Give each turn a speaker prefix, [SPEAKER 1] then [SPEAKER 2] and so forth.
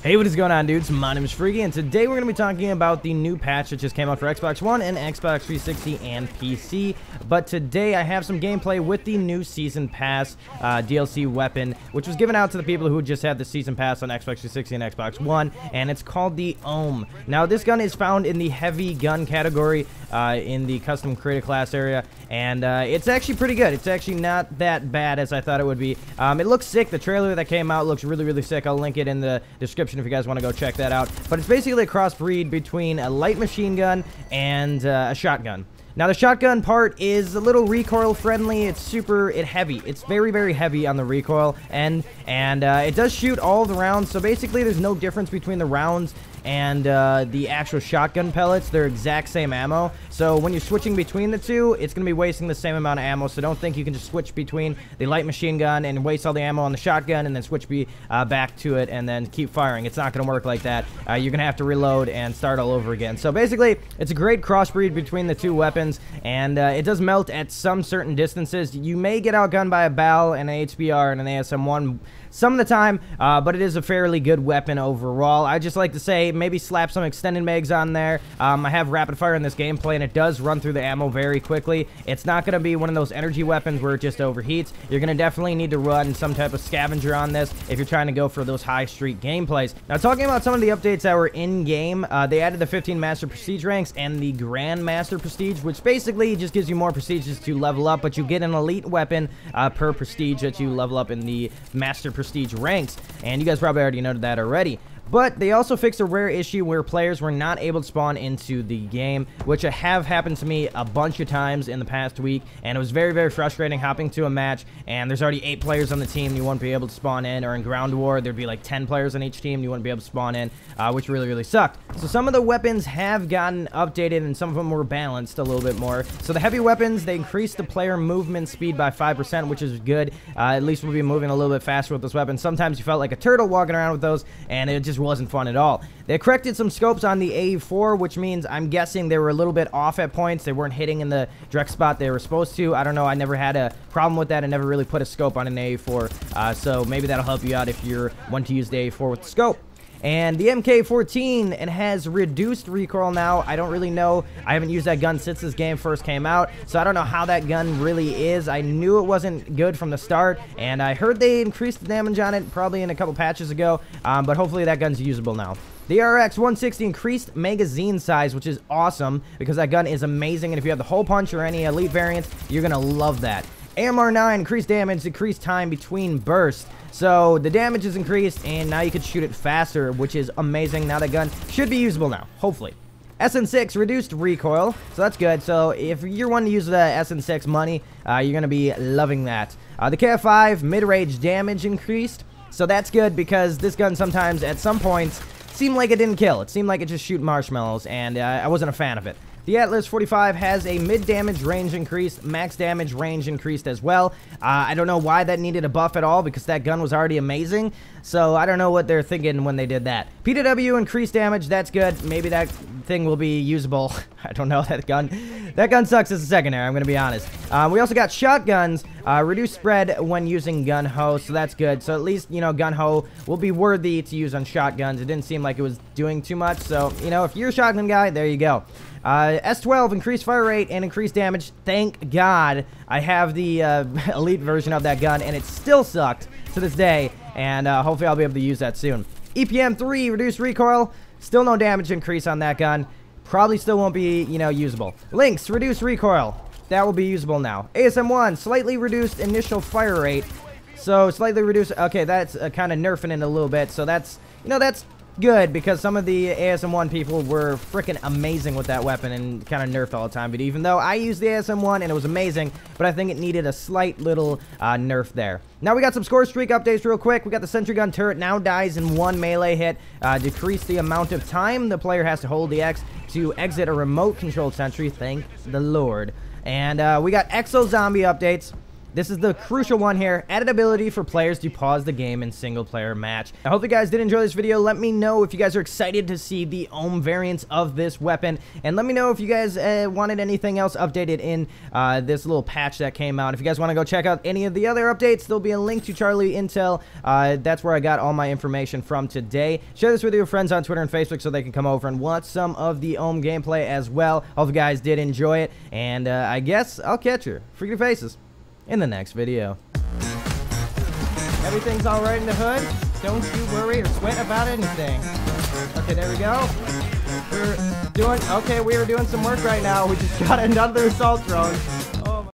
[SPEAKER 1] Hey, what is going on, dudes? My name is ImFr3ke, and today we're going to be talking about the new patch that just came out for Xbox One and Xbox 360 and PC. But today I have some gameplay with the new Season Pass DLC weapon, which was given out to the people who just had the Season Pass on Xbox 360 and Xbox One, and it's called the Ohm. Now, this gun is found in the heavy gun category in the custom creator class area, and it's actually pretty good. It's actually not that bad as I thought it would be. It looks sick. The trailer that came out looks really, really sick. I'll link it in the description if you guys want to go check that out. But it's basically a crossbreed between a light machine gun and a shotgun. Now, the shotgun part is a little recoil friendly. It's heavy. It's very, very heavy on the recoil, and it does shoot all the rounds. So basically, there's no difference between the rounds and the actual shotgun pellets. They're exact same ammo. So when you're switching between the two, it's going to be wasting the same amount of ammo. So don't think you can just switch between the light machine gun and waste all the ammo on the shotgun and then switch back to it and then keep firing. It's not going to work like that. You're going to have to reload and start all over again. So basically, it's a great crossbreed between the two weapons, and it does melt at some certain distances. You may get outgunned by a BAL and an HBR and an ASM-1 some of the time, but it is a fairly good weapon overall. I just like to say maybe slap some extended mags on there. I have rapid fire in this gameplay, and it does run through the ammo very quickly. It's not going to be one of those energy weapons where it just overheats. You're going to definitely need to run some type of scavenger on this if you're trying to go for those high streak gameplays. Now, talking about some of the updates that were in-game, they added the 15 Master Prestige ranks and the Grand Master Prestige, which basically just gives you more prestiges to level up, but you get an elite weapon per prestige that you level up in the Master Prestige ranks, and you guys probably already noted that already. But they also fixed a rare issue where players were not able to spawn into the game, which have happened to me a bunch of times in the past week, and it was very, very frustrating hopping to a match, and there's already 8 players on the team, you won't be able to spawn in, or in Ground War, there'd be like 10 players on each team, you wouldn't be able to spawn in, which really, really sucked. So some of the weapons have gotten updated, and some of them were balanced a little bit more. So the heavy weapons, they increased the player movement speed by 5%, which is good. At least we'll be moving a little bit faster with this weapon. Sometimes you felt like a turtle walking around with those, and it just wasn't fun at all. They corrected some scopes on the AE4, which means I'm guessing they were a little bit off at points. They weren't hitting in the direct spot they were supposed to. I don't know. I never had a problem with that. I never really put a scope on an AE4, so maybe that'll help you out if you're one to use the AE4 with the scope. And the MK14, it has reduced recoil now. I don't really know. I haven't used that gun since this game first came out, so I don't know how that gun really is. I knew it wasn't good from the start, and I heard they increased the damage on it probably in a couple patches ago, but hopefully that gun's usable now. The RX-160 increased magazine size, which is awesome because that gun is amazing, and if you have the hole punch or any elite variants, you're going to love that. AMR-9 increased damage, decreased time between bursts. So the damage is increased, and now you can shoot it faster, which is amazing. Now that gun should be usable now, hopefully. SN6 reduced recoil, so that's good. So if you're wanting to use the SN6 money, you're going to be loving that. The KF5 mid-range damage increased, so that's good because this gun sometimes, at some points, seemed like it didn't kill. It seemed like it just shoot marshmallows, and I wasn't a fan of it. The Atlas 45 has a mid-damage range increase, max damage range increased as well. I don't know why that needed a buff at all because that gun was already amazing. So I don't know what they're thinking when they did that. PW increased damage, that's good. Maybe that thing will be usable. I don't know, that gun sucks as a secondary, I'm going to be honest. We also got shotguns, reduced spread when using gun ho, so that's good. So at least, you know, gun ho will be worthy to use on shotguns. It didn't seem like it was doing too much, so, you know, if you're a shotgun guy, there you go. S12 increased fire rate and increased damage. Thank God I have the elite version of that gun, and it still sucked to this day, and hopefully I'll be able to use that soon. EPM3 reduced recoil. Still no damage increase on that gun. Probably still won't be, you know, usable. Lynx reduced recoil. That will be usable now. ASM-1 slightly reduced initial fire rate. So slightly reduced. Okay, that's kind of nerfing it a little bit. So that's, you know, that's good because some of the ASM-1 people were freaking amazing with that weapon and kind of nerfed all the time. But even though I used the ASM-1 and it was amazing, but I think it needed a slight little nerf there. Now we got some score streak updates real quick. We got the sentry gun turret now dies in 1 melee hit. Decrease the amount of time the player has to hold the X to exit a remote controlled sentry. Thank the Lord. And we got exo zombie updates. This is the crucial one here. Added ability for players to pause the game in single-player match. I hope you guys did enjoy this video. Let me know if you guys are excited to see the ohm variants of this weapon, and let me know if you guys wanted anything else updated in this little patch that came out. If you guys want to go check out any of the other updates, there'll be a link to Charlie Intel. That's where I got all my information from today. Share this with your friends on Twitter and Facebook so they can come over and watch some of the ohm gameplay as well. Hope you guys did enjoy it, and I guess I'll catch your freaky faces in the next video. Everything's all right in the hood. Don't you worry or sweat about anything. Okay, there we go. We were doing some work right now. We just got another assault drone.